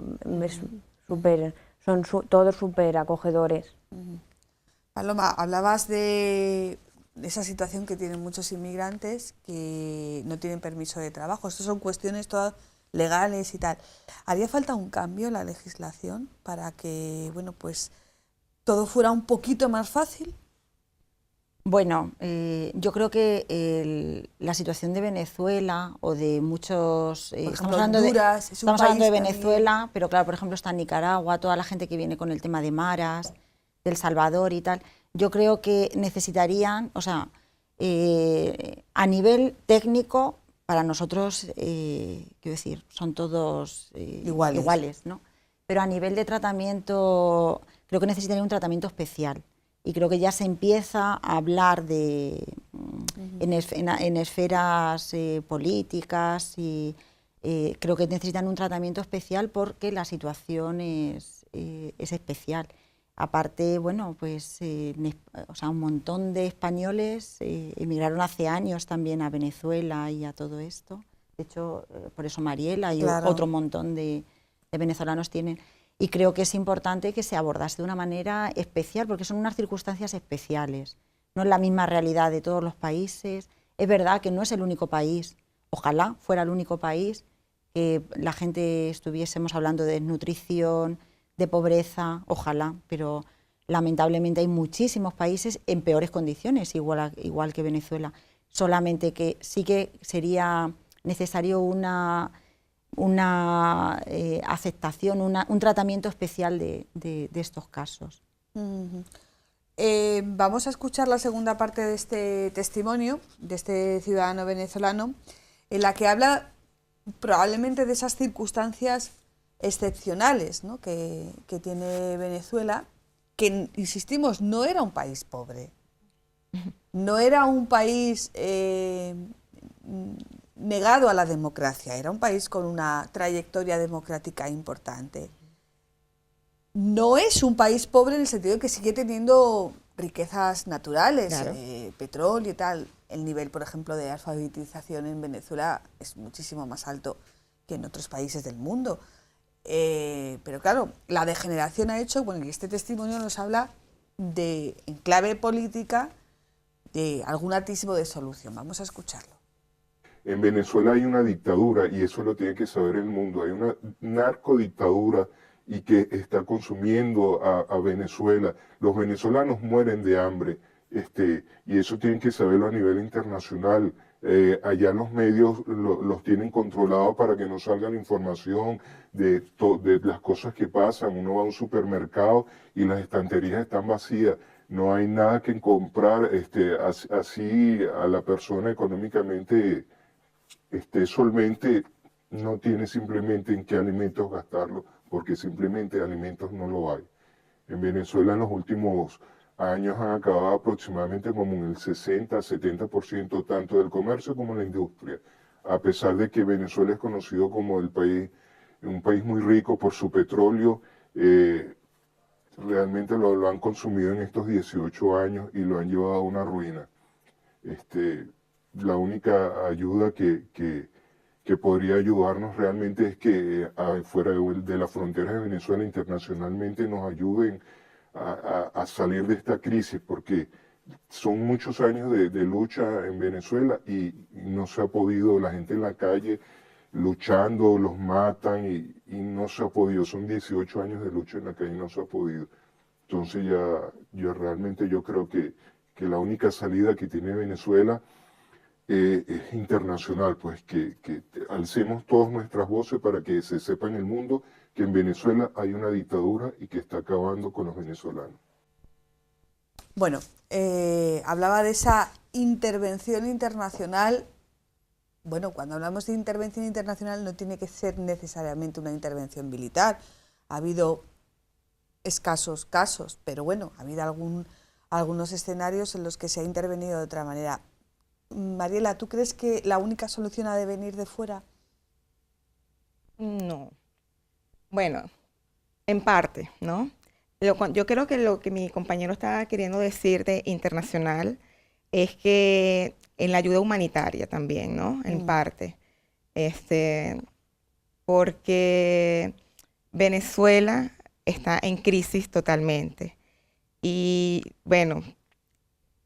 Son todos súper acogedores. Paloma, hablabas de esa situación que tienen muchos inmigrantes que no tienen permiso de trabajo. Estas son cuestiones todas legales y tal. ¿Haría falta un cambio en la legislación para que, bueno, pues todo fuera un poquito más fácil? Bueno, yo creo que la situación de Venezuela o de muchos... estamos hablando de Venezuela, también. Pero claro, por ejemplo está Nicaragua, toda la gente que viene con el tema de maras, del Salvador y tal. Yo creo que necesitarían, o sea, a nivel técnico, para nosotros, quiero decir, son todos iguales, ¿no? Pero a nivel de tratamiento, creo que necesitaría un tratamiento especial. Y creo que ya se empieza a hablar en esferas políticas y creo que necesitan un tratamiento especial porque la situación es especial. Aparte, bueno, pues un montón de españoles emigraron hace años también a Venezuela y a todo esto. De hecho, por eso Mariela y otro montón de venezolanos tienen. Y creo que es importante que se abordase de una manera especial, porque son unas circunstancias especiales. No es la misma realidad de todos los países. Es verdad que no es el único país. Ojalá fuera el único país que la gente estuviésemos hablando de desnutrición, de pobreza, ojalá, pero lamentablemente hay muchísimos países en peores condiciones, igual que Venezuela. Solamente que sí que sería necesario una aceptación, un tratamiento especial de estos casos. Vamos a escuchar la segunda parte de este testimonio, de este ciudadano venezolano, en la que habla probablemente de esas circunstancias excepcionales, ¿no?, que tiene Venezuela, que, insistimos, no era un país pobre. no era un país negado a la democracia, era un país con una trayectoria democrática importante. No es un país pobre en el sentido de que sigue teniendo riquezas naturales, Claro. petróleo y tal. El nivel, por ejemplo, de alfabetización en Venezuela es muchísimo más alto que en otros países del mundo. Pero claro, la degeneración ha hecho, bueno, y este testimonio nos habla de, en clave política, de algún atisbo de solución. Vamos a escucharlo. En Venezuela hay una dictadura y eso lo tiene que saber el mundo. Hay una narcodictadura y que está consumiendo a Venezuela. Los venezolanos mueren de hambre y eso tienen que saberlo a nivel internacional. Allá los medios los tienen controlados para que no salga la información de las cosas que pasan. Uno va a un supermercado y las estanterías están vacías. No hay nada que comprar, así a la persona económicamente solvente no tiene simplemente en qué alimentos gastarlo, porque simplemente alimentos no lo hay. En Venezuela en los últimos años han acabado aproximadamente como en el 60-70% tanto del comercio como de la industria, a pesar de que Venezuela es conocido como un país muy rico por su petróleo. Realmente lo han consumido en estos 18 años y lo han llevado a una ruina. La única ayuda que podría ayudarnos realmente es que fuera de las fronteras de Venezuela internacionalmente nos ayuden a salir de esta crisis, porque son muchos años de lucha en Venezuela y no se ha podido, la gente en la calle luchando, los matan y no se ha podido, son 18 años de lucha en la calle y no se ha podido. Entonces yo creo que la única salida que tiene Venezuela es internacional, pues que alcemos todas nuestras voces para que se sepa en el mundo que en Venezuela hay una dictadura y que está acabando con los venezolanos. Bueno, hablaba de esa intervención internacional. Bueno, cuando hablamos de intervención internacional no tiene que ser necesariamente una intervención militar. Ha habido escasos casos, pero bueno, ha habido algunos escenarios en los que se ha intervenido de otra manera. Mariela, ¿tú crees que la única solución ha de venir de fuera? No. Bueno, en parte, ¿no? Yo creo que lo que mi compañero estaba queriendo decir de internacional es que en la ayuda humanitaria también, ¿no? En parte. Porque Venezuela está en crisis totalmente. Y bueno,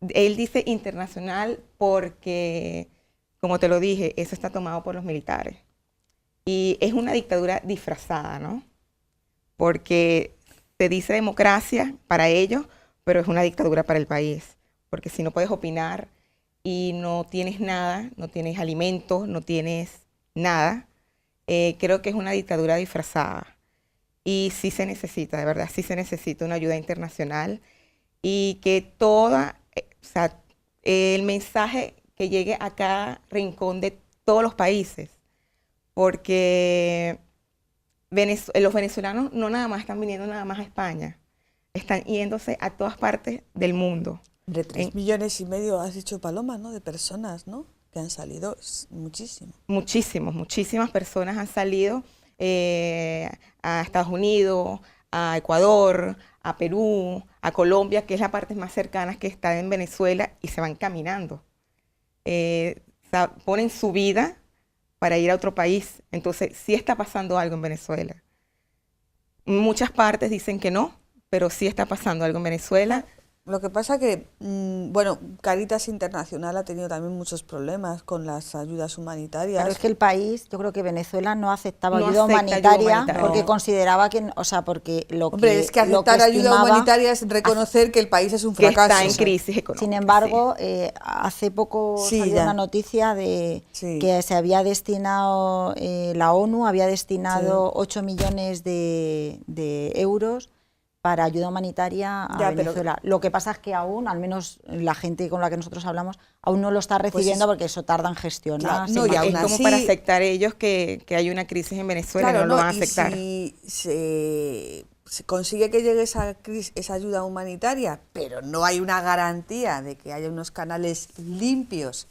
él dice internacional porque, como te lo dije, eso está tomado por los militares. Y es una dictadura disfrazada, ¿no? Porque se dice democracia para ellos, pero es una dictadura para el país. Porque si no puedes opinar y no tienes nada, no tienes alimentos, no tienes nada, creo que es una dictadura disfrazada. Y sí se necesita, de verdad, sí se necesita una ayuda internacional y que el mensaje que llegue a cada rincón de todos los países, porque los venezolanos no nada más están viniendo nada más a España, están yéndose a todas partes del mundo. De 3,5 millones, has dicho, Paloma, ¿no? De personas, ¿no? Que han salido, es muchísimo. Muchísimas personas han salido a Estados Unidos, a Ecuador, a Perú, a Colombia, que es la parte más cercana que está en Venezuela, y se van caminando. Ponen su vida para ir a otro país. Entonces, sí está pasando algo en Venezuela. Muchas partes dicen que no, pero sí está pasando algo en Venezuela. Lo que pasa que, bueno, Cáritas Internacional ha tenido también muchos problemas con las ayudas humanitarias. Pero es que el país, yo creo que Venezuela no aceptaba ayuda humanitaria porque consideraba que, o sea, porque lo que Hombre, es que aceptar ayuda humanitaria es reconocer que el país es un fracaso. Que está en crisis económica. Sin embargo, hace poco salió una noticia de que se había destinado, la ONU había destinado 8 millones de euros para ayuda humanitaria a Venezuela. Lo que pasa es que aún, al menos la gente con la que nosotros hablamos, aún no lo está recibiendo porque eso tarda en gestionar. Claro, no, y aún es como para aceptar ellos que hay una crisis en Venezuela, claro, no lo van a aceptar. Y si se consigue que llegue esa ayuda humanitaria, pero no hay una garantía de que haya unos canales limpios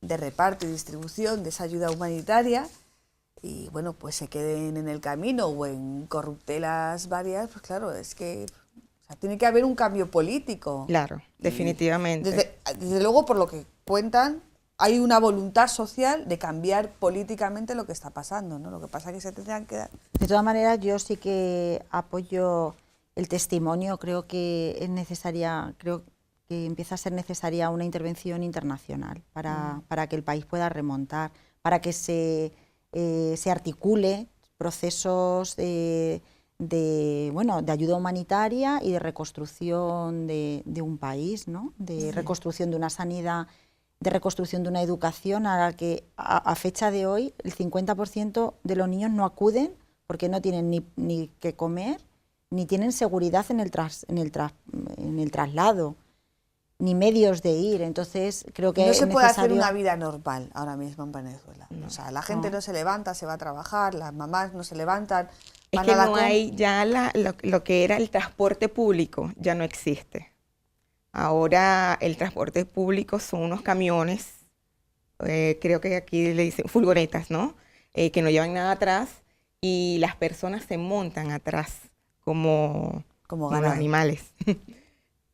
de reparto y distribución de esa ayuda humanitaria, y bueno, pues se queden en el camino o en corruptelas varias, pues claro, es que tiene que haber un cambio político. Claro, definitivamente. Desde luego, por lo que cuentan, hay una voluntad social de cambiar políticamente lo que está pasando, ¿no? Lo que pasa es que se tendrán que dar. De todas maneras, yo sí que apoyo el testimonio, creo que es necesaria, creo que empieza a ser necesaria una intervención internacional para que el país pueda remontar, para que se articule procesos de ayuda humanitaria y de reconstrucción de un país, ¿no? De reconstrucción de una sanidad, de reconstrucción de una educación a la que a fecha de hoy el 50% de los niños no acuden porque no tienen ni que comer, ni tienen seguridad en el traslado, ni medios de ir. Entonces creo que no es se puede hacer necesario... una vida normal ahora mismo en Venezuela. O sea, la gente no se levanta, se va a trabajar, las mamás no se levantan. Es que no hay ya lo que era el transporte público, ya no existe. Ahora el transporte público son unos camiones, creo que aquí le dicen furgonetas, ¿no? Que no llevan nada atrás y las personas se montan atrás como los animales.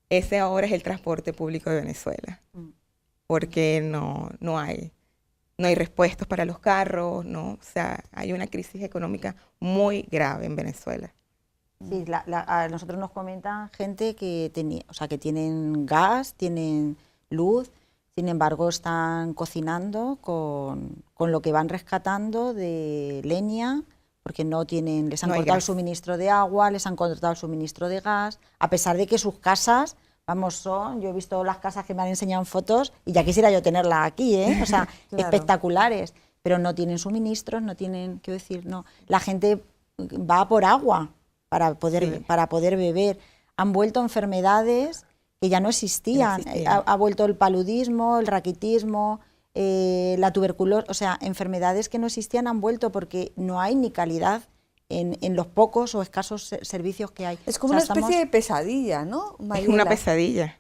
Ese ahora es el transporte público de Venezuela, porque no hay repuestos para los carros, ¿no? O sea, hay una crisis económica muy grave en Venezuela. Sí, a nosotros nos comentan gente que tienen gas, tienen luz, sin embargo están cocinando con lo que van rescatando de leña, porque les han cortado el suministro de agua, les han cortado el suministro de gas, a pesar de que sus casas, yo he visto las casas que me han enseñado en fotos y ya quisiera yo tenerlas aquí, ¿eh? O sea, claro. Espectaculares, pero no tienen suministros, no tienen, quiero decir, no, la gente va por agua para poder beber. Han vuelto enfermedades que ya no existían. Ha vuelto el paludismo, el raquitismo, la tuberculosis, o sea, enfermedades que no existían han vuelto porque no hay ni calidad en los pocos o escasos servicios que hay. Es como una especie de pesadilla, ¿no, Mariela? Es una pesadilla.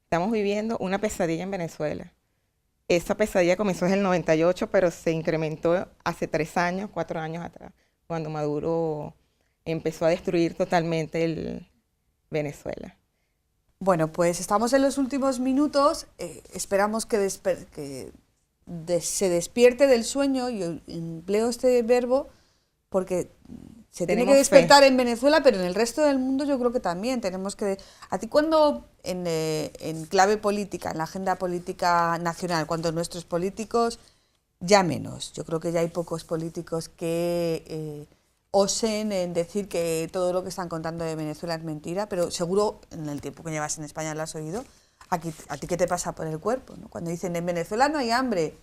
Estamos viviendo una pesadilla en Venezuela. Esa pesadilla comenzó desde el 98, pero se incrementó hace 3 años, 4 años atrás, cuando Maduro empezó a destruir totalmente Venezuela. Bueno, pues estamos en los últimos minutos. Esperamos que se despierte del sueño, y empleo este verbo porque se tiene que despertar en Venezuela, pero en el resto del mundo yo creo que también tenemos que... A ti cuando en clave política, en la agenda política nacional, cuando nuestros políticos, ya menos, yo creo que ya hay pocos políticos que osen en decir que todo lo que están contando de Venezuela es mentira, pero seguro en el tiempo que llevas en España lo has oído. ¿A ti qué te pasa por el cuerpo, ¿no? Cuando dicen en Venezuela no hay hambre?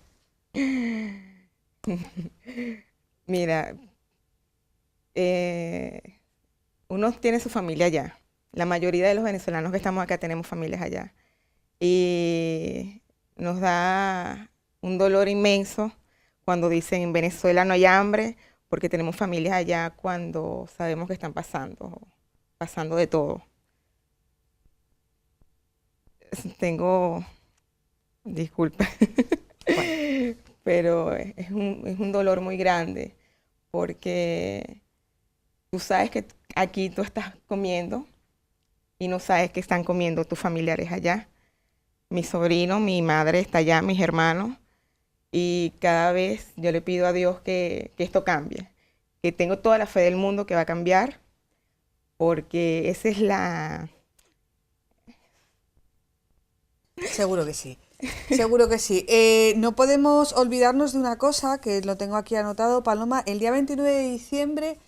Mira, uno tiene su familia allá. La mayoría de los venezolanos que estamos acá tenemos familias allá. Y nos da un dolor inmenso cuando dicen en Venezuela no hay hambre, porque tenemos familias allá cuando sabemos que están pasando de todo. Disculpa, bueno, pero es un dolor muy grande, porque tú sabes que aquí tú estás comiendo y no sabes que están comiendo tus familiares allá. Mi sobrino, mi madre está allá, mis hermanos, y cada vez yo le pido a Dios que esto cambie, que tengo toda la fe del mundo que va a cambiar, porque esa es la... Seguro que sí, seguro que sí. No podemos olvidarnos de una cosa, que lo tengo aquí anotado, Paloma. El día 29 de diciembre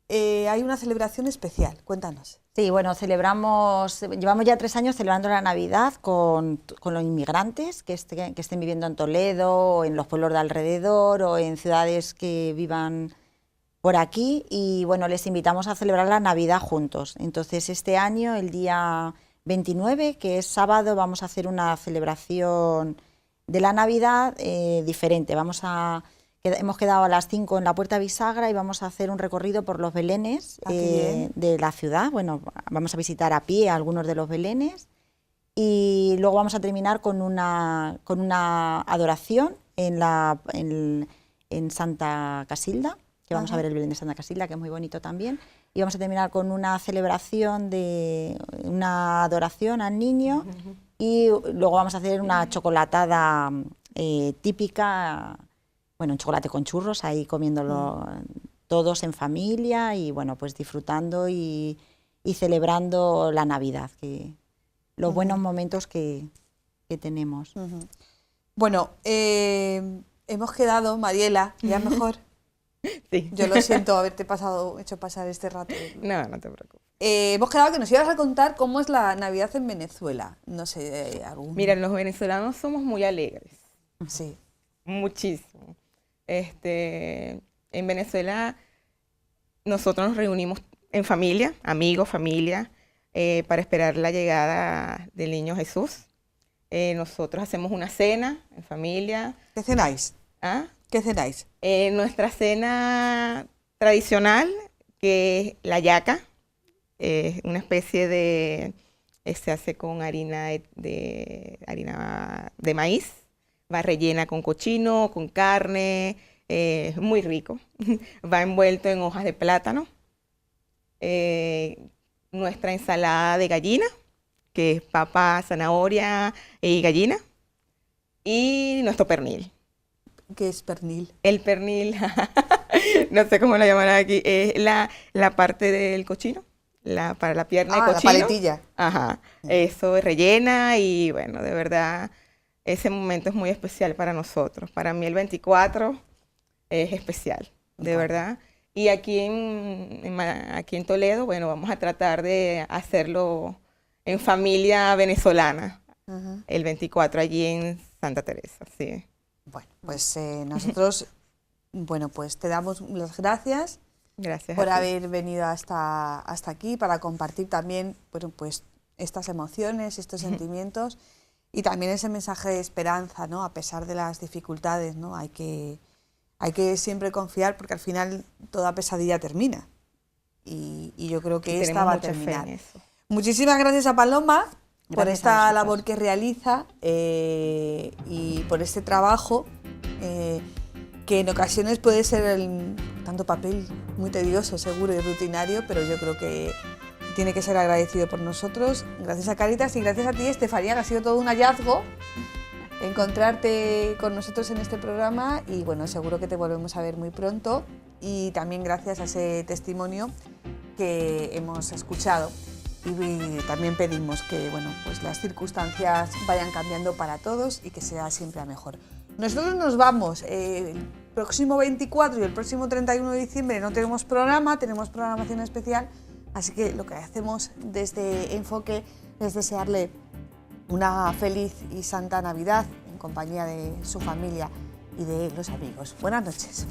hay una celebración especial, cuéntanos. Sí, bueno, llevamos ya 3 años celebrando la Navidad con los inmigrantes que estén viviendo en Toledo, o en los pueblos de alrededor, o en ciudades que vivan por aquí, y bueno, les invitamos a celebrar la Navidad juntos. Entonces este año, el día 29, que es sábado, vamos a hacer una celebración de la Navidad diferente. Hemos quedado a las 5 en la Puerta Bisagra y vamos a hacer un recorrido por los belenes de la ciudad. Bueno, vamos a visitar a pie algunos de los belenes y luego vamos a terminar con una adoración en Santa Casilda, que vamos a ver el Belén de Santa Casilda, que es muy bonito también. Y vamos a terminar con una celebración de una adoración al niño y luego vamos a hacer una chocolatada típica. Bueno, un chocolate con churros, ahí comiéndolo todos en familia y bueno, pues disfrutando y celebrando la Navidad, los buenos momentos que tenemos. Bueno, hemos quedado, Mariela, ya mejor. Sí. Yo lo siento haberte hecho pasar este rato. No, no te preocupes. Hemos quedado que nos ibas a contar cómo es la Navidad en Venezuela. No sé, Mira, los venezolanos somos muy alegres. Sí. Muchísimo. En Venezuela nosotros nos reunimos en familia, amigos, familia, para esperar la llegada del niño Jesús. Nosotros hacemos una cena en familia. ¿Qué cenáis? ¿Ah? ¿Qué cenáis? Nuestra cena tradicional, que es la yaca, una especie de... se hace con harina de maíz. Va rellena con cochino, con carne, muy rico. Va envuelto en hojas de plátano. Nuestra ensalada de gallina, que es papa, zanahoria y gallina. Y nuestro pernil. ¿Qué es pernil? El pernil, no sé cómo lo llamarán aquí, es la parte del cochino, para la pierna de cochino. La paletilla. Ajá, eso es rellena y bueno, de verdad... Ese momento es muy especial para nosotros. Para mí el 24 es especial, de verdad. Y aquí en Toledo, bueno, vamos a tratar de hacerlo en familia venezolana, el 24 allí en Santa Teresa, sí. Bueno, pues nosotros, bueno, pues te damos las gracias. Gracias por a ti. haber venido hasta aquí para compartir también, bueno, pues estas emociones, estos sentimientos. Y también ese mensaje de esperanza, ¿no? A pesar de las dificultades, ¿no? Hay que siempre confiar porque al final toda pesadilla termina. Y yo creo que esta va a terminar. Muchísimas gracias a Paloma por esta labor que realiza y por este trabajo que en ocasiones puede ser tanto papel muy tedioso, seguro y rutinario, pero yo creo que tiene que ser agradecido por nosotros. Gracias a Cáritas y gracias a ti, Estefanía, que ha sido todo un hallazgo encontrarte con nosotros en este programa y bueno, seguro que te volvemos a ver muy pronto y también gracias a ese testimonio que hemos escuchado y también pedimos que bueno, pues las circunstancias vayan cambiando para todos y que sea siempre a mejor. Nosotros nos vamos el próximo 24 y el próximo 31 de diciembre no tenemos programa, tenemos programación especial. Así que lo que hacemos desde Enfoque es desearle una feliz y santa Navidad en compañía de su familia y de los amigos. Buenas noches.